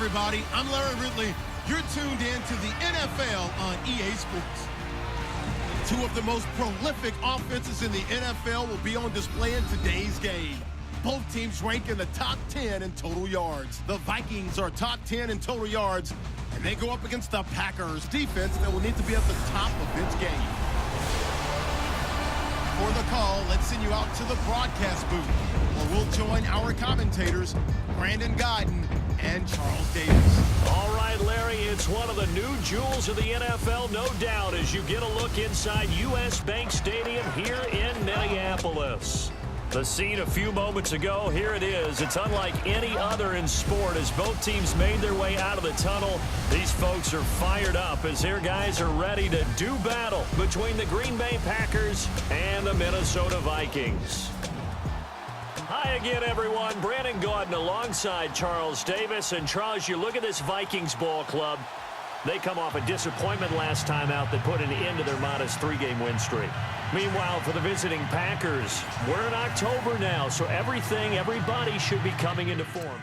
everybody. I'm Larry Ridley. You're tuned in to the NFL on EA Sports. Two of the most prolific offenses in the NFL will be on display in today's game. Both teams rank in the top 10 in total yards. The Vikings are top 10 in total yards, and they go up against the Packers defense that will need to be at the top of its game. For the call, let's send you out to the broadcast booth, where we'll join our commentators, Brandon Godden and Charles Davis. All right, Larry, it's one of the new jewels of the NFL, no doubt, as you get a look inside U.S. Bank Stadium here in Minneapolis. The scene a few moments ago, here it is. It's unlike any other in sport as both teams made their way out of the tunnel. These folks are fired up as their guys are ready to do battle between the Green Bay Packers and the Minnesota Vikings. Hi again, everyone. Brandon Gaudin alongside Charles Davis. And Charles, you look at this Vikings ball club. They come off a disappointment last time out that put an end to their modest 3-game win streak. Meanwhile, for the visiting Packers, we're in October now, so everybody should be coming into form.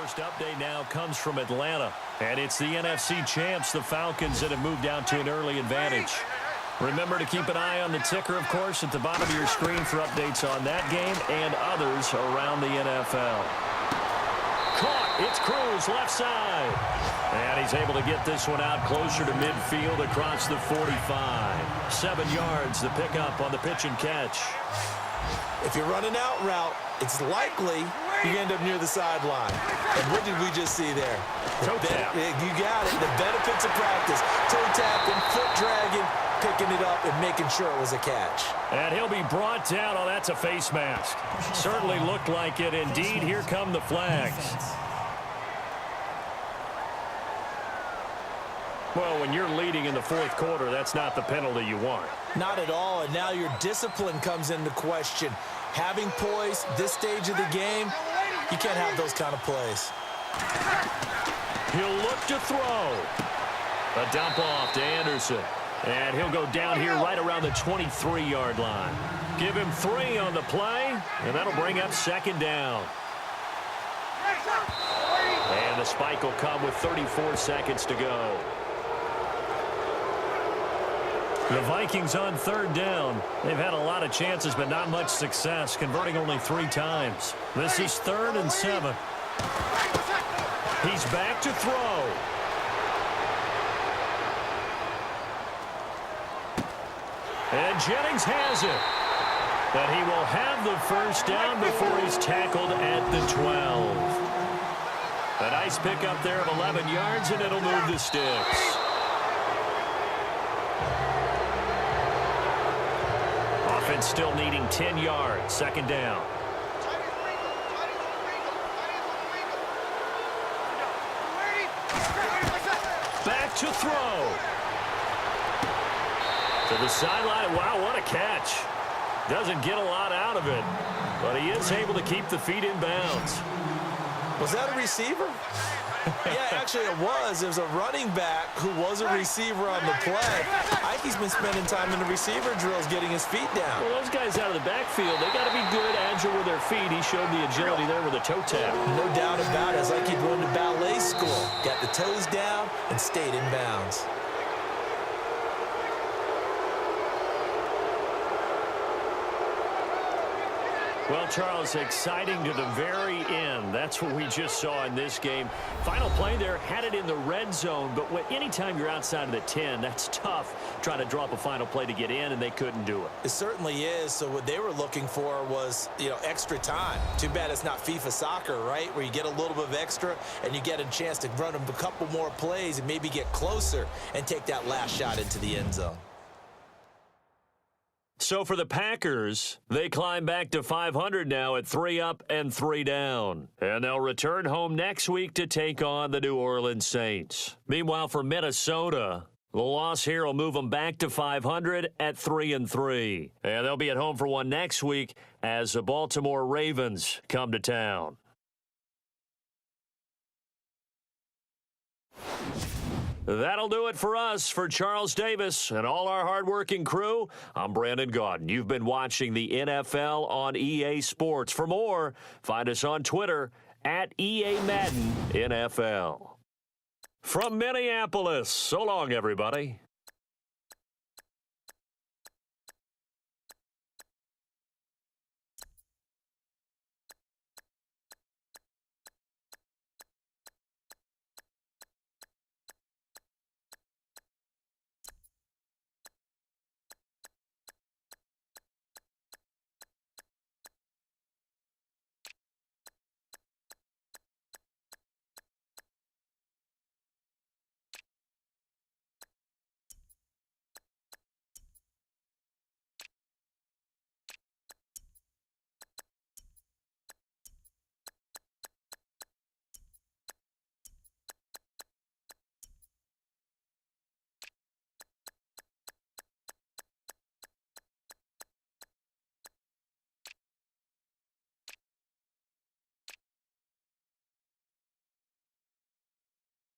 first update now comes from Atlanta. And it's the NFC champs, the Falcons, that have moved down to an early advantage. Remember to keep an eye on the ticker, of course, at the bottom of your screen for updates on that game and others around the NFL. Caught. It's Cruz, left side. And he's able to get this one out closer to midfield across the 45. 7 yards, the pickup on the pitch and catch. If you're running out route, it's likely you end up near the sideline. And what did we just see there? Toe tap. You got it. The benefits of practice. Toe tapping, foot dragging, picking it up, and making sure it was a catch. And he'll be brought down. Oh, that's a face mask. Certainly looked like it. Indeed, here come the flags. Well, when you're leading in the fourth quarter, that's not the penalty you want. Not at all, and now your discipline comes into question. Having poise this stage of the game, you can't have those kind of plays. He'll look to throw. A dump off to Anderson. And he'll go down here right around the 23-yard line. Give him 3 on the play, and that'll bring up second down. And the spike will come with 34 seconds to go. The Vikings on third down. They've had a lot of chances, but not much success, converting only 3 times. This is 3rd and 7. He's back to throw. And Jennings has it. But he will have the first down before he's tackled at the 12. A nice pickup there of 11 yards, and it'll move the sticks. Offense still needing 10 yards. Second down. Back to throw. To the sideline. Wow, what a catch. Doesn't get a lot out of it, but he is able to keep the feet in bounds. Was that a receiver? Yeah, actually it was. It was a running back who was a receiver on the play. Ike's been spending time in the receiver drills getting his feet down. Well, those guys out of the backfield, they got to be good, agile with their feet. He showed the agility there with a toe tap. No doubt about it. It's like he'd run to ballet school. Got the toes down and stayed in bounds. Well, Charles, exciting to the very end. That's what we just saw in this game. Final play there, had it in the red zone, but anytime you're outside of the 10, that's tough trying to drop a final play to get in, and they couldn't do it. It certainly is. So what they were looking for was, extra time. Too bad it's not FIFA soccer, right, where you get a little bit of extra and you get a chance to run a couple more plays and maybe get closer and take that last shot into the end zone. So for the Packers, they climb back to 500 now at 3 up and 3 down. And they'll return home next week to take on the New Orleans Saints. Meanwhile, for Minnesota, the loss here will move them back to 500 at 3 and 3. And they'll be at home for one next week as the Baltimore Ravens come to town. That'll do it for us. For Charles Davis and all our hardworking crew, I'm Brandon Gaudin. You've been watching the NFL on EA Sports. For more, find us on Twitter at EA Madden NFL. From Minneapolis, so long, everybody.